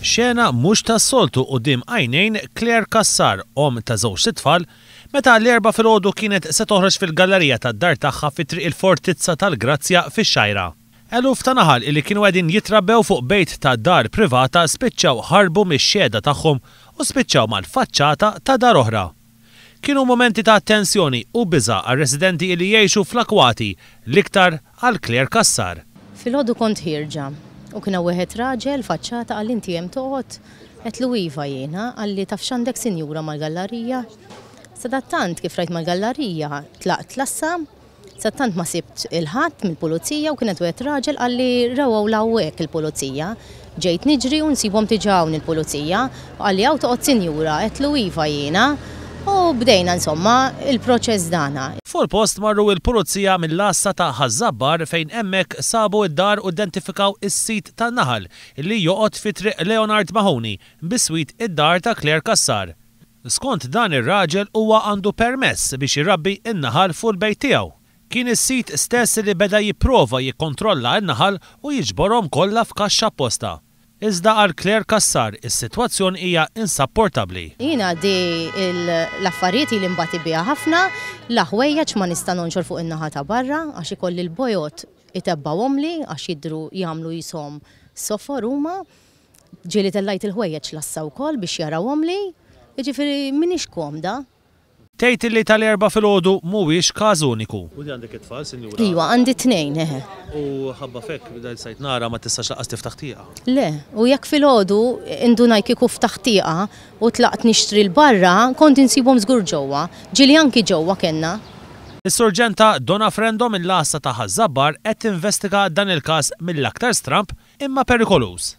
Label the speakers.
Speaker 1: Xena mhux tas-soltu quddiem għajnejn Claire Kassar, om ta' żewġ tfal, meta l-erba' filgħodu kienet se toħroġ fil-gallerija tad-dar tagħha fi triq il-Fortizza tal-Grazzja fix-Xajra. Eluf ta' naħal illi kienu qegħdin jitrabbew fuq bejt ta' dar privata spiċċaw ħarbu mix-xhieda tagħhom u spiċċaw mal-faċċata ta' dar oħra. Kienu momenti ta' tensjoni u biża' għar-residenti li jgħixu fl-Akwati l-iktar għal Claire Kassar.
Speaker 2: Filgħodu kont ħirġa u kien wieħed raġel faċċata għal inti hemm toqgħod qed iva jiena għalli taf x'għandek sinjura mal-gallerija. Sadattant kif rajt mal-gallerija tlaqt lassa, sadattant ma sibt il-ħadd mill-pulizija u kienet wieħed raġel għalli rawgħu l-hawnhekk il-pulizija. Ġejt niġri u nsibhom tiġawni il-pulizija u għalli hawn toqgħod sinjura qed iva jiena u bdejna insomma il-proċess dana.
Speaker 1: Fuq il-post marru il-pulizija mill-lassa ta' Ħażabbar fejn hemmhekk sabu id-dar u identifikaw is-sit tan-naħal illi joqgħod fi triq Leonard Mahoney biswit id-dar ta' Claire Kassar. Skont dan ir-raġel huwa għandu permess biex irabbi n-naħal fuq il-bejt tiegħu. Kien is-sit stess li beda jipprova jikkontrolla n-naħal u jiġborhom kollha f'kaxxa apposta. Iżda għal Claire Kassar is-sitwazzjoni hija insupportabbli.
Speaker 2: Jiena di l-affarijiet li mbagħad biha ħafna, l-aħwejjeġ ma nista' nonxor fuq in-naħa ta' barra għax ikolli l-bojot itebbawhom li għax jidhru jagħmlu jisom sofor huma. Ġieli tellajt il-ħwejjeġ lassa wkoll biex jarawhom li, jiġifieri m'iniex komda.
Speaker 1: Tgħid li tal-erba' filgħodu mhuwiex każ uniku. U di għandek it-tfal, sinjura?
Speaker 2: Iwa, għandi tnejn, eħe.
Speaker 1: U ħabba fekk bdejt sajt nara ma tistax laqas tiftaħ tieqa.
Speaker 2: Le, u jekk filgħodu indunaj kieku ftaħ tieqa u tlaqt nixtri l-barra, kont insibhom żgur ġewwa, ġieli anki ġewwa kellna.
Speaker 1: Is-surġenta Donna Frendo mill-lassa ta' Ħażabbar qed tinvestiga dan il-każ mill-aktar stramp imma perikolus.